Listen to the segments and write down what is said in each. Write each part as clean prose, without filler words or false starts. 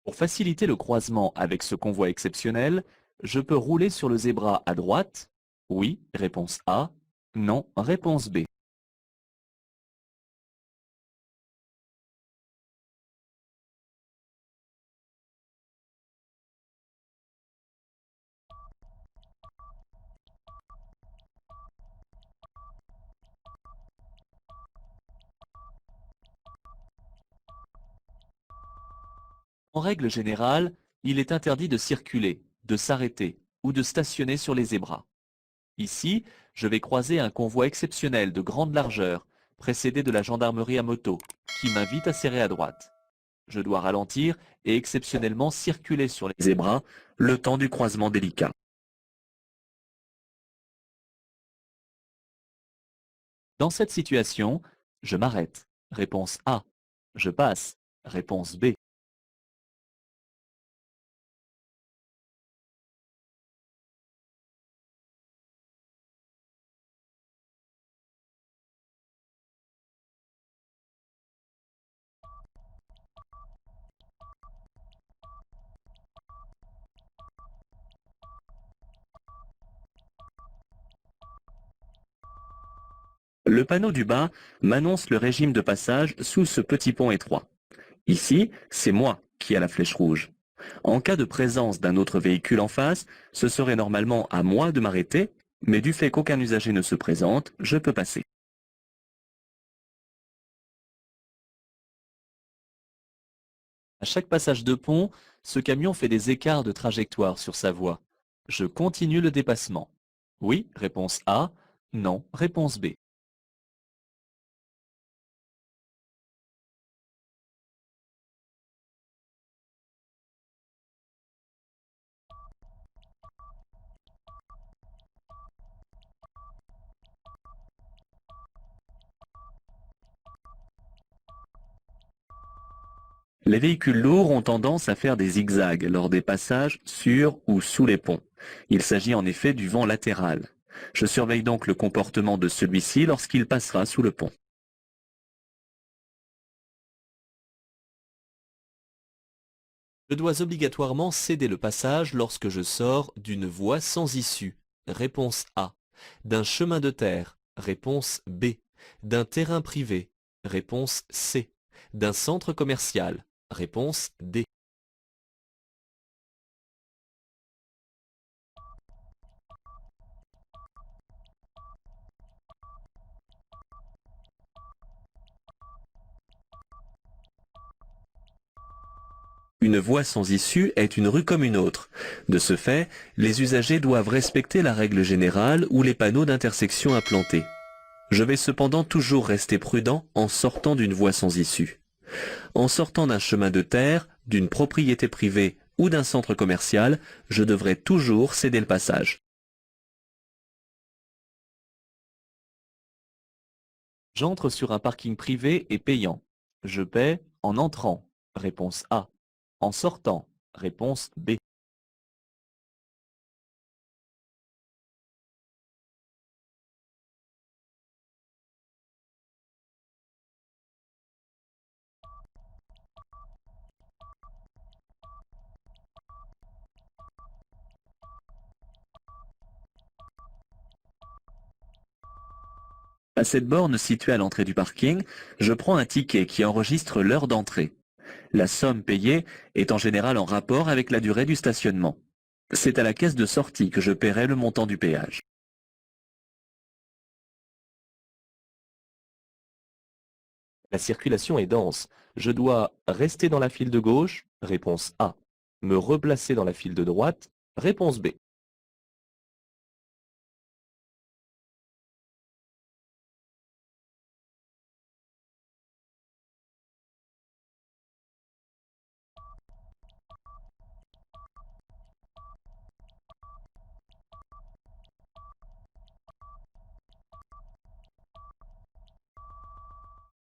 Pour faciliter le croisement avec ce convoi exceptionnel, je peux rouler sur le zébra à droite. Oui, réponse A. Non, réponse B. En règle générale, il est interdit de circuler, de s'arrêter ou de stationner sur les zébras. Ici, je vais croiser un convoi exceptionnel de grande largeur, précédé de la gendarmerie à moto, qui m'invite à serrer à droite. Je dois ralentir et exceptionnellement circuler sur les zébras le temps du croisement délicat. Dans cette situation, je m'arrête. Réponse A. Je passe. Réponse B. Le panneau du bas m'annonce le régime de passage sous ce petit pont étroit. Ici, c'est moi qui ai la flèche rouge. En cas de présence d'un autre véhicule en face, ce serait normalement à moi de m'arrêter, mais du fait qu'aucun usager ne se présente, je peux passer. À chaque passage de pont, ce camion fait des écarts de trajectoire sur sa voie. Je continue le dépassement. Oui, réponse A. Non, réponse B. Les véhicules lourds ont tendance à faire des zigzags lors des passages sur ou sous les ponts. Il s'agit en effet du vent latéral. Je surveille donc le comportement de celui-ci lorsqu'il passera sous le pont. Je dois obligatoirement céder le passage lorsque je sors d'une voie sans issue. Réponse A. D'un chemin de terre. Réponse B. D'un terrain privé. Réponse C. D'un centre commercial. Réponse D. Une voie sans issue est une rue comme une autre. De ce fait, les usagers doivent respecter la règle générale ou les panneaux d'intersection implantés. Je vais cependant toujours rester prudent en sortant d'une voie sans issue. En sortant d'un chemin de terre, d'une propriété privée ou d'un centre commercial, je devrais toujours céder le passage. J'entre sur un parking privé et payant. Je paie en entrant. Réponse A. En sortant. Réponse B. À cette borne située à l'entrée du parking, je prends un ticket qui enregistre l'heure d'entrée. La somme payée est en général en rapport avec la durée du stationnement. C'est à la caisse de sortie que je paierai le montant du péage. La circulation est dense. Je dois rester dans la file de gauche, réponse A. Me replacer dans la file de droite, réponse B.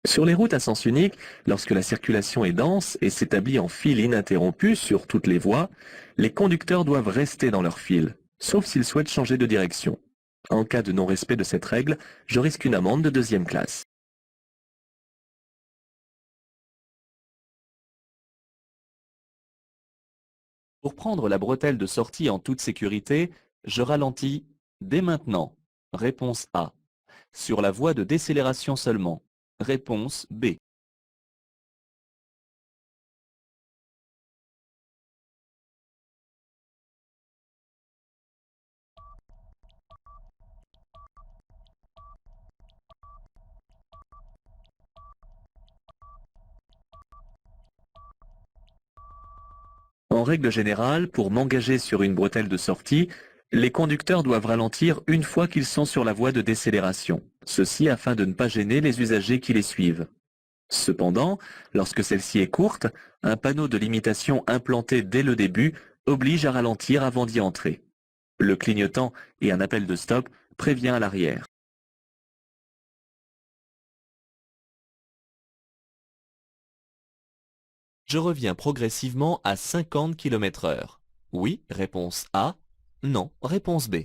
Sur les routes à sens unique, lorsque la circulation est dense et s'établit en file ininterrompue sur toutes les voies, les conducteurs doivent rester dans leur file, sauf s'ils souhaitent changer de direction. En cas de non-respect de cette règle, je risque une amende de deuxième classe. Pour prendre la bretelle de sortie en toute sécurité, je ralentis dès maintenant. Réponse A. Sur la voie de décélération seulement. Réponse B. En règle générale, pour m'engager sur une bretelle de sortie, les conducteurs doivent ralentir une fois qu'ils sont sur la voie de décélération, ceci afin de ne pas gêner les usagers qui les suivent. Cependant, lorsque celle-ci est courte, un panneau de limitation implanté dès le début oblige à ralentir avant d'y entrer. Le clignotant et un appel de stop prévient à l'arrière. Je reviens progressivement à 50 km/h. Oui, réponse A. Non, réponse B.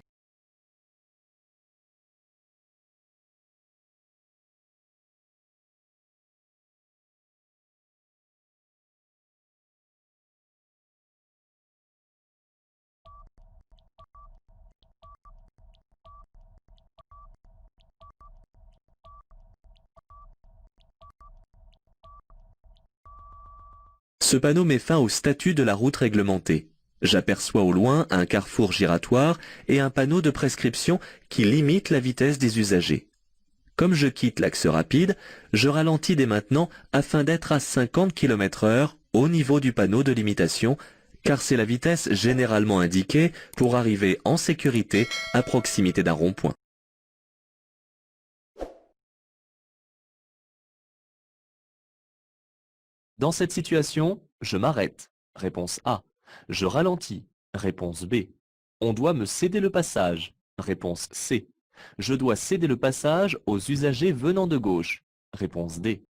Ce panneau met fin au statut de la route réglementée. J'aperçois au loin un carrefour giratoire et un panneau de prescription qui limite la vitesse des usagers. Comme je quitte l'axe rapide, je ralentis dès maintenant afin d'être à 50 km/h au niveau du panneau de limitation, car c'est la vitesse généralement indiquée pour arriver en sécurité à proximité d'un rond-point. Dans cette situation, je m'arrête. Réponse A. Je ralentis. Réponse B. On doit me céder le passage. Réponse C. Je dois céder le passage aux usagers venant de gauche. Réponse D.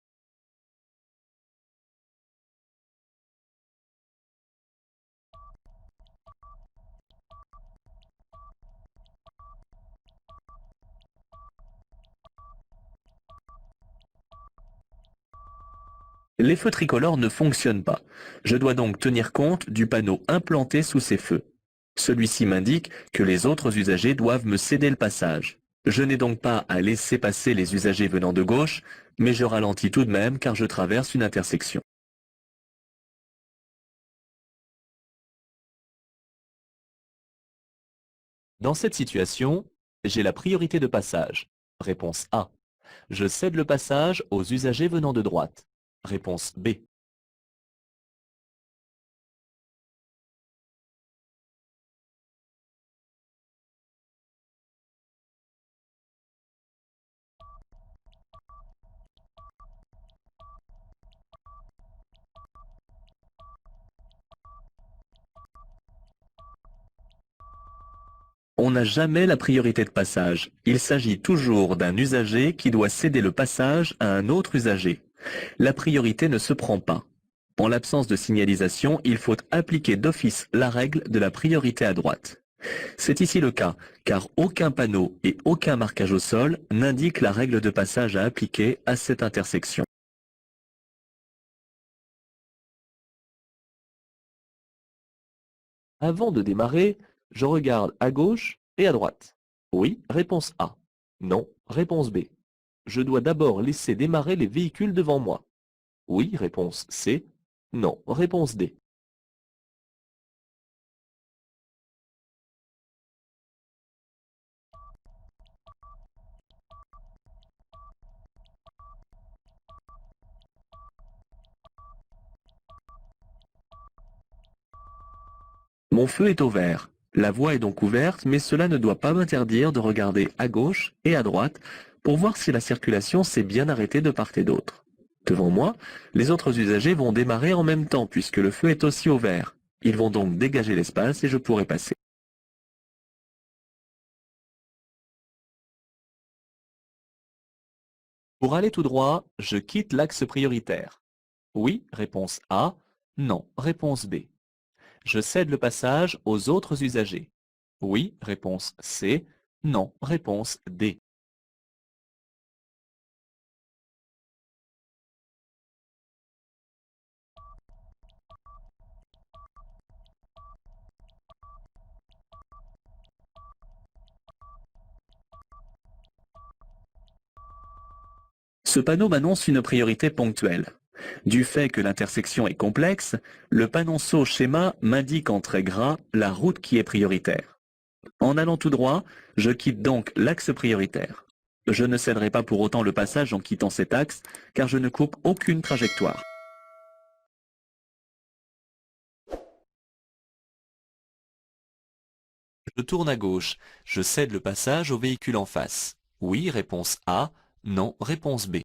Les feux tricolores ne fonctionnent pas. Je dois donc tenir compte du panneau implanté sous ces feux. Celui-ci m'indique que les autres usagers doivent me céder le passage. Je n'ai donc pas à laisser passer les usagers venant de gauche, mais je ralentis tout de même car je traverse une intersection. Dans cette situation, j'ai la priorité de passage. Réponse A. Je cède le passage aux usagers venant de droite. Réponse B. On n'a jamais la priorité de passage. Il s'agit toujours d'un usager qui doit céder le passage à un autre usager. La priorité ne se prend pas. En l'absence de signalisation, il faut appliquer d'office la règle de la priorité à droite. C'est ici le cas, car aucun panneau et aucun marquage au sol n'indiquent la règle de passage à appliquer à cette intersection. Avant de démarrer, je regarde à gauche et à droite. Oui, réponse A. Non, réponse B. Je dois d'abord laisser démarrer les véhicules devant moi. Oui, réponse C. Non, réponse D. Mon feu est au vert. La voie est donc ouverte, mais cela ne doit pas m'interdire de regarder à gauche et à droite pour voir si la circulation s'est bien arrêtée de part et d'autre. Devant moi, les autres usagers vont démarrer en même temps puisque le feu est aussi au vert. Ils vont donc dégager l'espace et je pourrai passer. Pour aller tout droit, je quitte l'axe prioritaire. Oui, réponse A. Non, réponse B. Je cède le passage aux autres usagers. Oui, réponse C. Non, réponse D. Ce panneau m'annonce une priorité ponctuelle. Du fait que l'intersection est complexe, le panonceau schéma m'indique en trait gras la route qui est prioritaire. En allant tout droit, je quitte donc l'axe prioritaire. Je ne céderai pas pour autant le passage en quittant cet axe, car je ne coupe aucune trajectoire. Je tourne à gauche. Je cède le passage au véhicule en face. Oui, réponse A. Non, réponse B.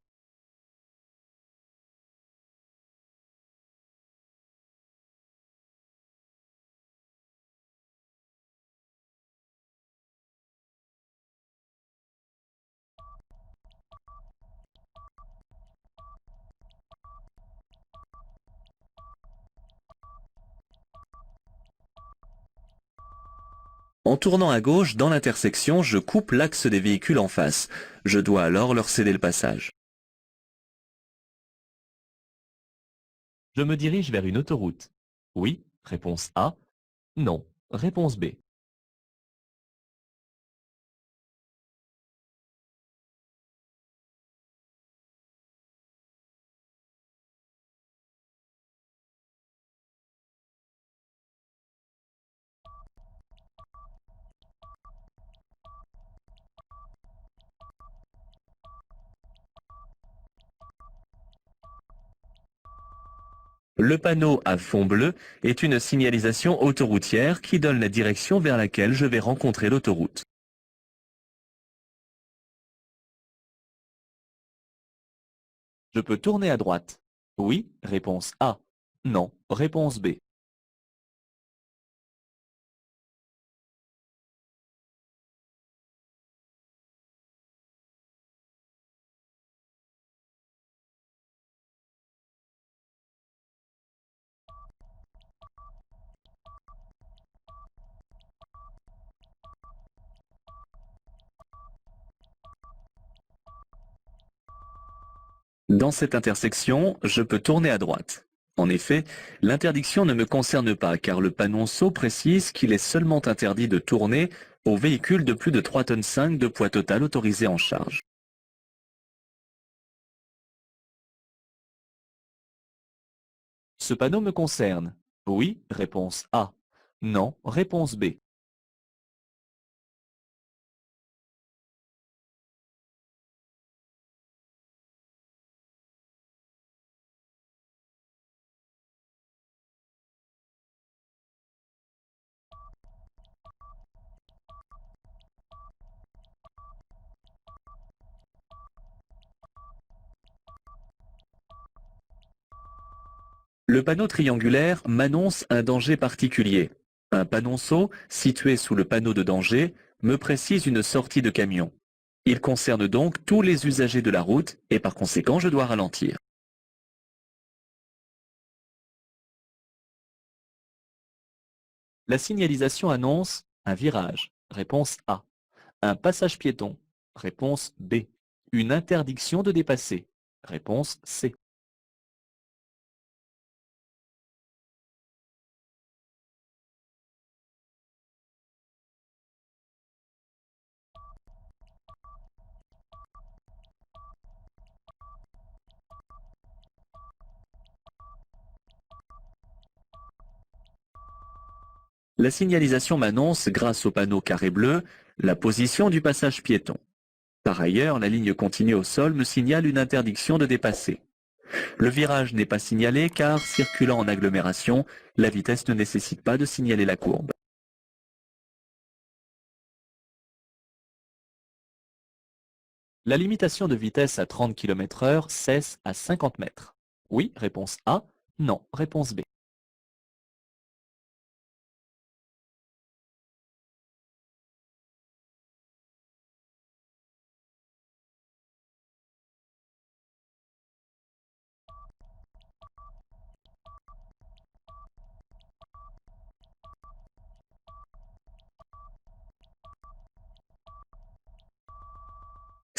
En tournant à gauche, dans l'intersection, je coupe l'axe des véhicules en face. Je dois alors leur céder le passage. Je me dirige vers une autoroute. Oui, réponse A. Non, réponse B. Le panneau à fond bleu est une signalisation autoroutière qui donne la direction vers laquelle je vais rencontrer l'autoroute. Je peux tourner à droite. Oui, réponse A. Non, réponse B. Dans cette intersection, je peux tourner à droite. En effet, l'interdiction ne me concerne pas car le panonceau précise qu'il est seulement interdit de tourner aux véhicules de plus de 3,5 tonnes de poids total autorisés en charge. Ce panneau me concerne. Oui, réponse A. Non, réponse B. Le panneau triangulaire m'annonce un danger particulier. Un panonceau, situé sous le panneau de danger, me précise une sortie de camion. Il concerne donc tous les usagers de la route et par conséquent je dois ralentir. La signalisation annonce un virage. Réponse A. Un passage piéton. Réponse B. Une interdiction de dépasser. Réponse C. La signalisation m'annonce, grâce au panneau carré bleu, la position du passage piéton. Par ailleurs, la ligne continue au sol me signale une interdiction de dépasser. Le virage n'est pas signalé car, circulant en agglomération, la vitesse ne nécessite pas de signaler la courbe. La limitation de vitesse à 30 km/h cesse à 50 mètres. Oui, réponse A. Non, réponse B.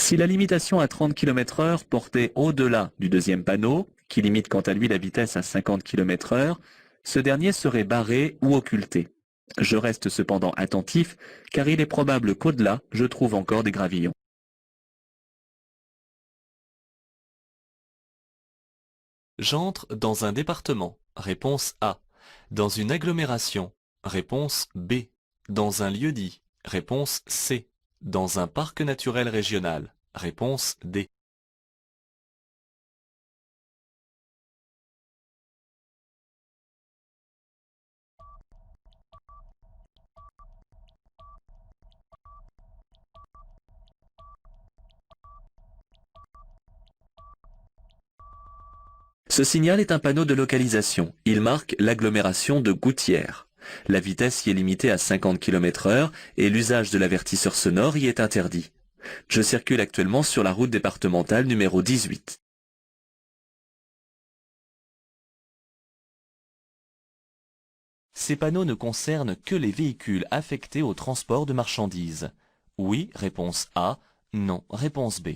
Si la limitation à 30 km/h portait au-delà du deuxième panneau, qui limite quant à lui la vitesse à 50 km/h, ce dernier serait barré ou occulté. Je reste cependant attentif, car il est probable qu'au-delà, je trouve encore des gravillons. J'entre dans un département. Réponse A. Dans une agglomération. Réponse B. Dans un lieu-dit. Réponse C. Dans un parc naturel régional. Réponse D. Ce signal est un panneau de localisation. Il marque l'agglomération de Gouttières. La vitesse y est limitée à 50 km/h et l'usage de l'avertisseur sonore y est interdit. Je circule actuellement sur la route départementale numéro 18. Ces panneaux ne concernent que les véhicules affectés au transport de marchandises. Oui, réponse A. Non, réponse B.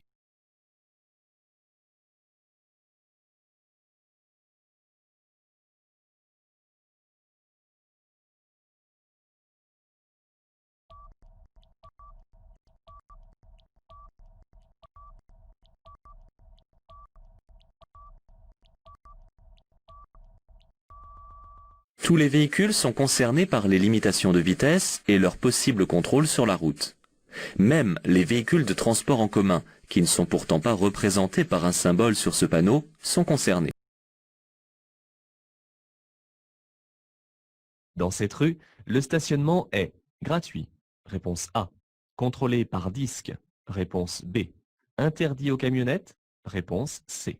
Tous les véhicules sont concernés par les limitations de vitesse et leur possible contrôle sur la route. Même les véhicules de transport en commun, qui ne sont pourtant pas représentés par un symbole sur ce panneau, sont concernés. Dans cette rue, le stationnement est gratuit. Réponse A. Contrôlé par disque. Réponse B. Interdit aux camionnettes. Réponse C.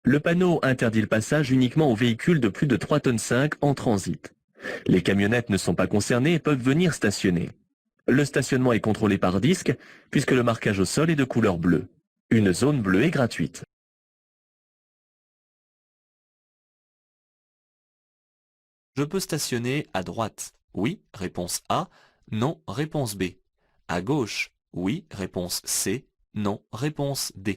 Le panneau interdit le passage uniquement aux véhicules de plus de 3,5 tonnes en transit. Les camionnettes ne sont pas concernées et peuvent venir stationner. Le stationnement est contrôlé par disque puisque le marquage au sol est de couleur bleue. Une zone bleue est gratuite. Je peux stationner à droite. Oui, réponse A. Non, réponse B. À gauche. Oui, réponse C. Non, réponse D.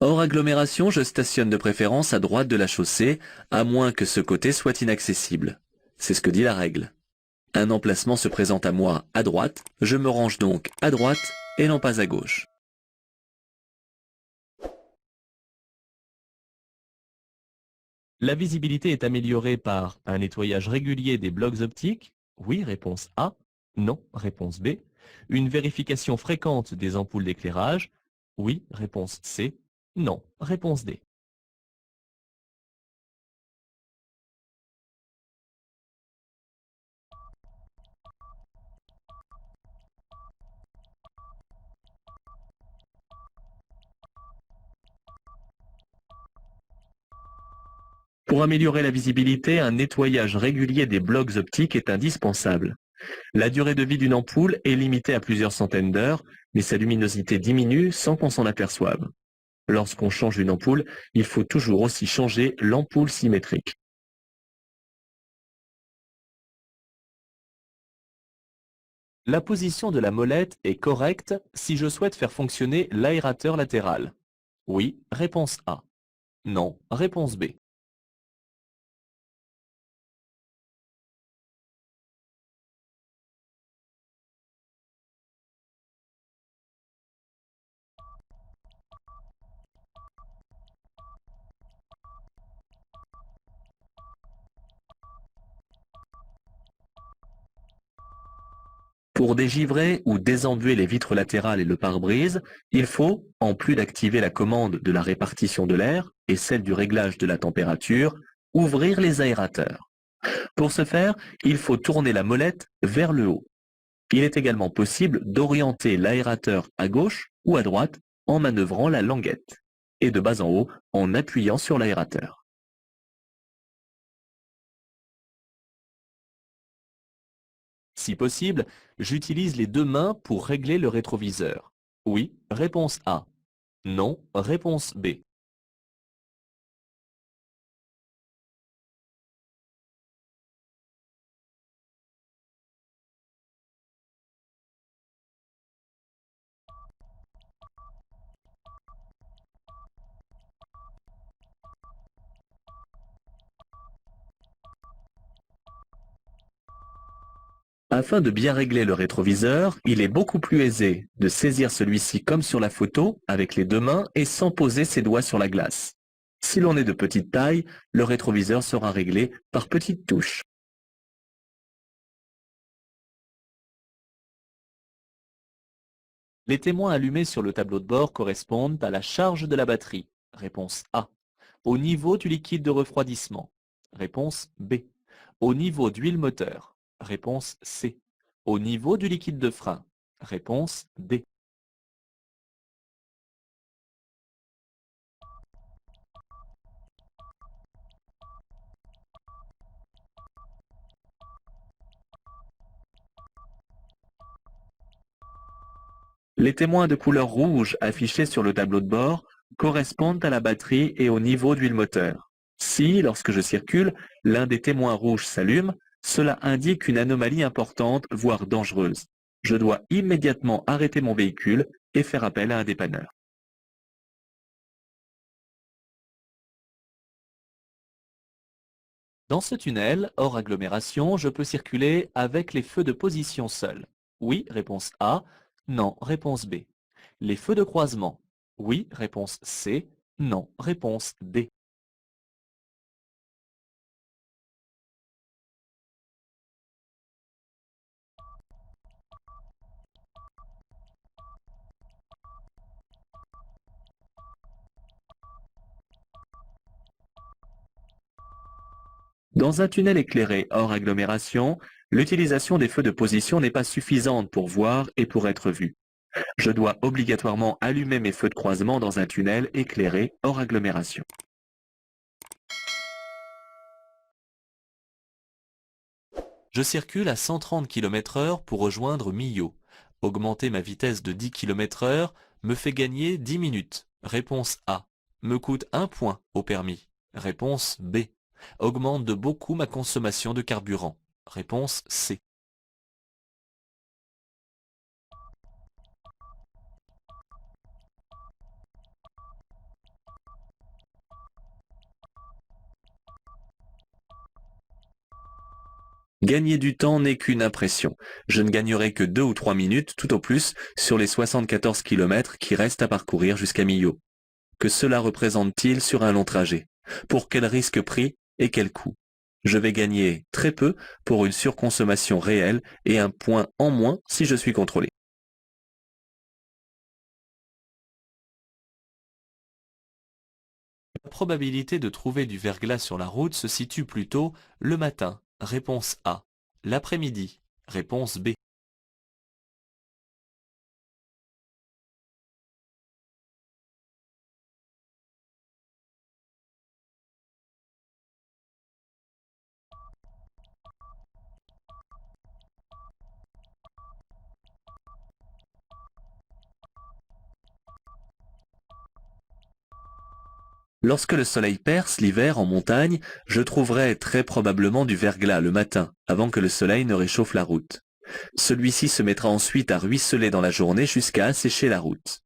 Hors agglomération, je stationne de préférence à droite de la chaussée, à moins que ce côté soit inaccessible. C'est ce que dit la règle. Un emplacement se présente à moi à droite, je me range donc à droite et non pas à gauche. La visibilité est améliorée par un nettoyage régulier des blocs optiques. Oui, réponse A. Non, réponse B. Une vérification fréquente des ampoules d'éclairage. Oui, réponse C. Non, réponse D. Pour améliorer la visibilité, un nettoyage régulier des blocs optiques est indispensable. La durée de vie d'une ampoule est limitée à plusieurs centaines d'heures, mais sa luminosité diminue sans qu'on s'en aperçoive. Lorsqu'on change une ampoule, il faut toujours aussi changer l'ampoule symétrique. La position de la molette est correcte si je souhaite faire fonctionner l'aérateur latéral. Oui, réponse A. Non, réponse B. Pour dégivrer ou désembuer les vitres latérales et le pare-brise, il faut, en plus d'activer la commande de la répartition de l'air et celle du réglage de la température, ouvrir les aérateurs. Pour ce faire, il faut tourner la molette vers le haut. Il est également possible d'orienter l'aérateur à gauche ou à droite en manœuvrant la languette, et de bas en haut en appuyant sur l'aérateur. Si possible, j'utilise les deux mains pour régler le rétroviseur. Oui, réponse A. Non, réponse B. Afin de bien régler le rétroviseur, il est beaucoup plus aisé de saisir celui-ci comme sur la photo, avec les deux mains et sans poser ses doigts sur la glace. Si l'on est de petite taille, le rétroviseur sera réglé par petites touches. Les témoins allumés sur le tableau de bord correspondent à la charge de la batterie. Réponse A. Au niveau du liquide de refroidissement. Réponse B. Au niveau d'huile moteur. Réponse C. Au niveau du liquide de frein. Réponse D. Les témoins de couleur rouge affichés sur le tableau de bord correspondent à la batterie et au niveau d'huile moteur. Si, lorsque je circule, l'un des témoins rouges s'allume, cela indique une anomalie importante, voire dangereuse. Je dois immédiatement arrêter mon véhicule et faire appel à un dépanneur. Dans ce tunnel, hors agglomération, je peux circuler avec les feux de position seuls. Oui, réponse A. Non, réponse B. Les feux de croisement. Oui, réponse C. Non, réponse D. Dans un tunnel éclairé hors agglomération, l'utilisation des feux de position n'est pas suffisante pour voir et pour être vu. Je dois obligatoirement allumer mes feux de croisement dans un tunnel éclairé hors agglomération. Je circule à 130 km/h pour rejoindre Millau. Augmenter ma vitesse de 10 km/h me fait gagner 10 minutes. Réponse A. Me coûte 1 point au permis. Réponse B. Augmente de beaucoup ma consommation de carburant. Réponse C. Gagner du temps n'est qu'une impression. Je ne gagnerai que 2 ou 3 minutes, tout au plus, sur les 74 km qui restent à parcourir jusqu'à Millau. Que cela représente-t-il sur un long trajet? Pour quel risque pris et quel coût? Je vais gagner très peu pour une surconsommation réelle et un point en moins si je suis contrôlé. La probabilité de trouver du verglas sur la route se situe plutôt le matin. Réponse A. L'après-midi. Réponse B. Lorsque le soleil perce l'hiver en montagne, je trouverai très probablement du verglas le matin, avant que le soleil ne réchauffe la route. Celui-ci se mettra ensuite à ruisseler dans la journée jusqu'à assécher la route.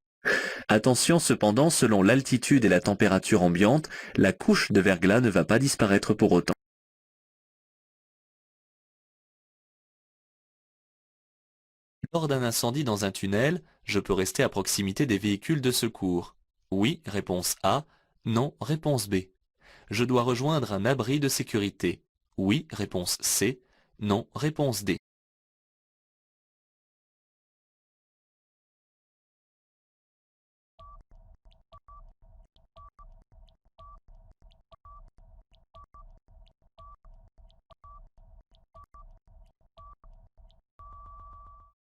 Attention cependant, selon l'altitude et la température ambiante, la couche de verglas ne va pas disparaître pour autant. Lors d'un incendie dans un tunnel, je peux rester à proximité des véhicules de secours. Oui, réponse A. Non, réponse B. Je dois rejoindre un abri de sécurité. Oui, réponse C. Non, réponse D.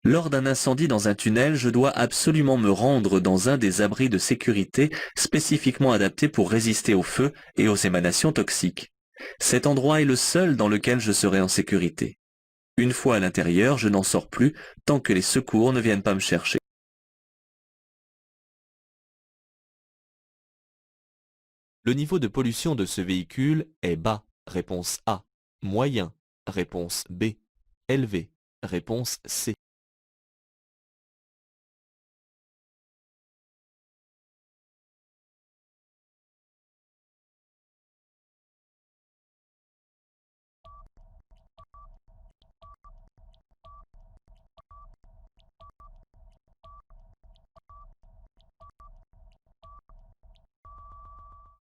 Lors d'un incendie dans un tunnel, je dois absolument me rendre dans un des abris de sécurité spécifiquement adaptés pour résister au feu et aux émanations toxiques. Cet endroit est le seul dans lequel je serai en sécurité. Une fois à l'intérieur, je n'en sors plus tant que les secours ne viennent pas me chercher. Le niveau de pollution de ce véhicule est bas. Réponse A. Moyen. Réponse B. Élevé. Réponse C.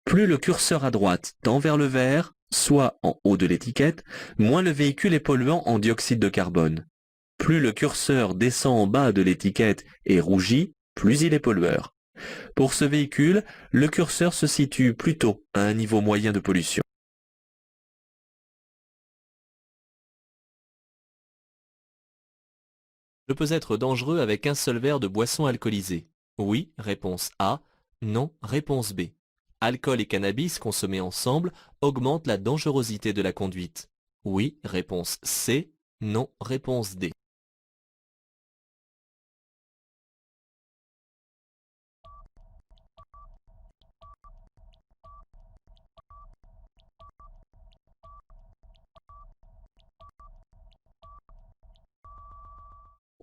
Plus le curseur à droite tend vers le vert, soit en haut de l'étiquette, moins le véhicule est polluant en dioxyde de carbone. Plus le curseur descend en bas de l'étiquette et rougit, plus il est pollueur. Pour ce véhicule, le curseur se situe plutôt à un niveau moyen de pollution. Je peux être dangereux avec un seul verre de boisson alcoolisée. Oui, réponse A. Non, réponse B. Alcool et cannabis consommés ensemble augmentent la dangerosité de la conduite. Oui, réponse C. Non, réponse D.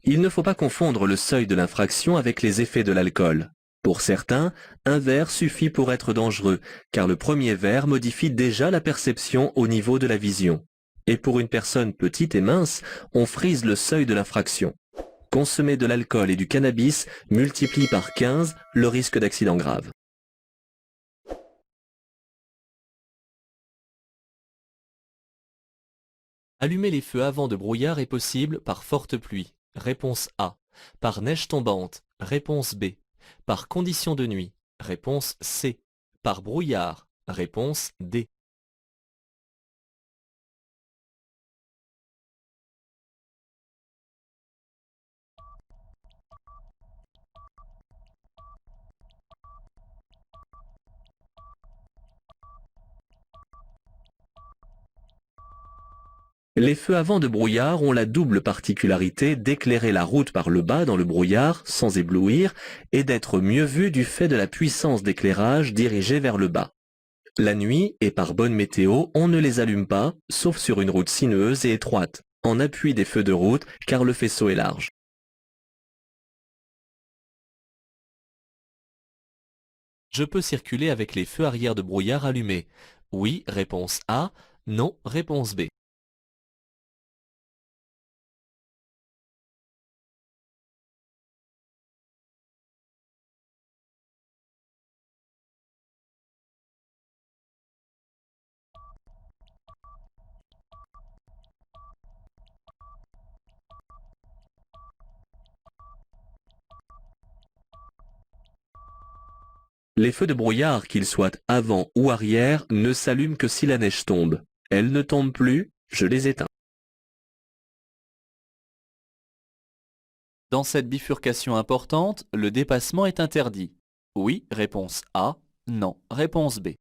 Il ne faut pas confondre le seuil de l'infraction avec les effets de l'alcool. Pour certains, un verre suffit pour être dangereux, car le premier verre modifie déjà la perception au niveau de la vision. Et pour une personne petite et mince, on frise le seuil de l'infraction. Consommer de l'alcool et du cannabis multiplie par 15 le risque d'accident grave. Allumer les feux avant de brouillard est possible par forte pluie. Réponse A. Par neige tombante. Réponse B. Par conditions de nuit. Réponse C. Par brouillard. Réponse D. Les feux avant de brouillard ont la double particularité d'éclairer la route par le bas dans le brouillard sans éblouir et d'être mieux vus du fait de la puissance d'éclairage dirigée vers le bas. La nuit et par bonne météo, on ne les allume pas, sauf sur une route sinueuse et étroite, en appui des feux de route car le faisceau est large. Je peux circuler avec les feux arrière de brouillard allumés. Oui, réponse A. Non, réponse B. Les feux de brouillard, qu'ils soient avant ou arrière, ne s'allument que si la neige tombe. Elle ne tombe plus, je les éteins. Dans cette bifurcation importante, le dépassement est interdit. Oui, réponse A. Non, réponse B.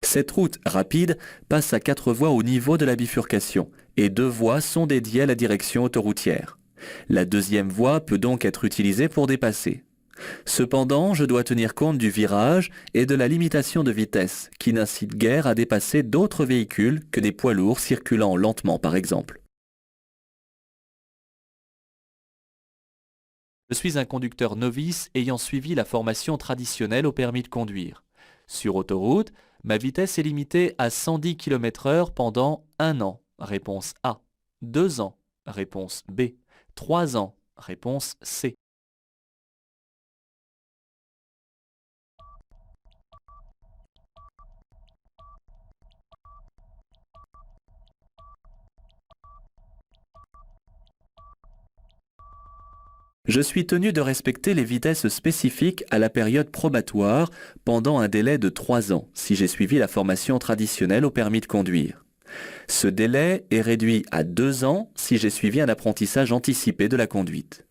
Cette route rapide passe à 4 voies au niveau de la bifurcation et 2 voies sont dédiées à la direction autoroutière. La deuxième voie peut donc être utilisée pour dépasser. Cependant, je dois tenir compte du virage et de la limitation de vitesse, qui n'incite guère à dépasser d'autres véhicules que des poids lourds circulant lentement par exemple. Je suis un conducteur novice ayant suivi la formation traditionnelle au permis de conduire. Sur autoroute, ma vitesse est limitée à 110 km/h pendant 1 an. Réponse A. 2 ans. Réponse B. 3 ans. Réponse C. Je suis tenu de respecter les vitesses spécifiques à la période probatoire pendant un délai de 3 ans, si j'ai suivi la formation traditionnelle au permis de conduire. Ce délai est réduit à 2 ans si j'ai suivi un apprentissage anticipé de la conduite.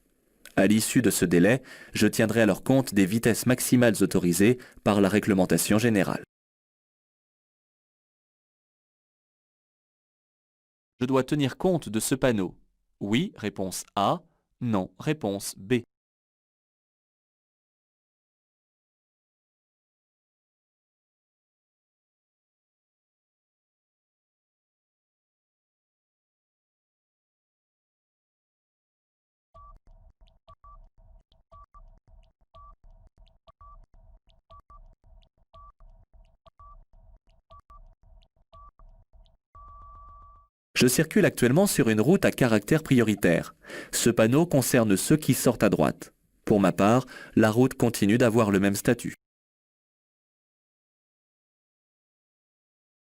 À l'issue de ce délai, je tiendrai alors compte des vitesses maximales autorisées par la réglementation générale. Je dois tenir compte de ce panneau. Oui, réponse A. Non, réponse B. Je circule actuellement sur une route à caractère prioritaire. Ce panneau concerne ceux qui sortent à droite. Pour ma part, la route continue d'avoir le même statut.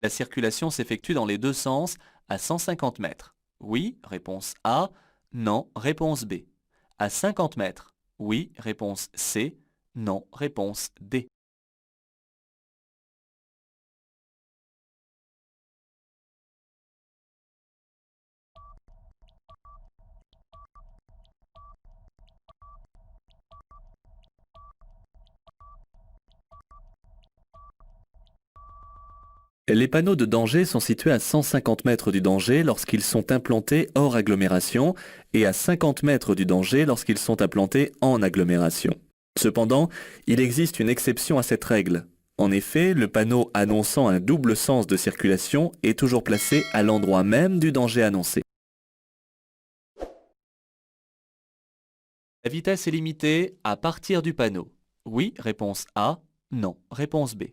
La circulation s'effectue dans les deux sens à 150 mètres. Oui, réponse A. Non, réponse B. À 50 mètres. Oui, réponse C. Non, réponse D. Les panneaux de danger sont situés à 150 mètres du danger lorsqu'ils sont implantés hors agglomération et à 50 mètres du danger lorsqu'ils sont implantés en agglomération. Cependant, il existe une exception à cette règle. En effet, le panneau annonçant un double sens de circulation est toujours placé à l'endroit même du danger annoncé. La vitesse est limitée à partir du panneau. Oui, réponse A. Non, réponse B.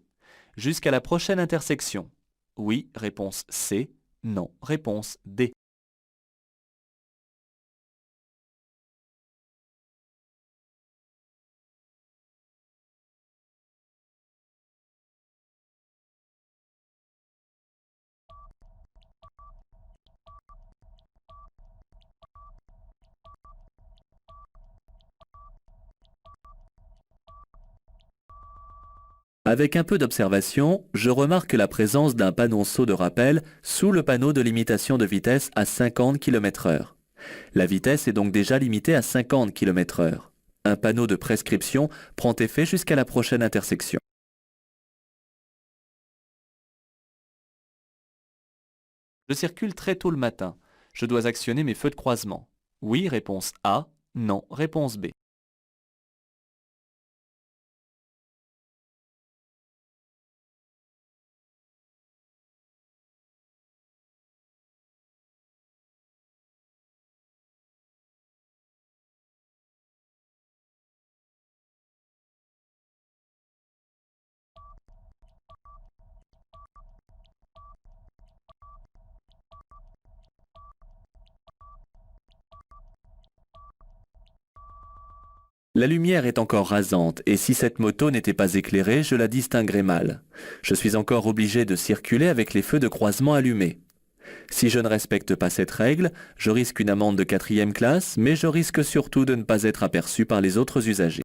Jusqu'à la prochaine intersection. Oui, réponse C. Non, réponse D. Avec un peu d'observation, je remarque la présence d'un panonceau de rappel sous le panneau de limitation de vitesse à 50 km/h. La vitesse est donc déjà limitée à 50 km/h. Un panneau de prescription prend effet jusqu'à la prochaine intersection. Je circule très tôt le matin. Je dois actionner mes feux de croisement. Oui, réponse A. Non, réponse B. La lumière est encore rasante et si cette moto n'était pas éclairée, je la distinguerais mal. Je suis encore obligé de circuler avec les feux de croisement allumés. Si je ne respecte pas cette règle, je risque une amende de 4e classe, mais je risque surtout de ne pas être aperçu par les autres usagers.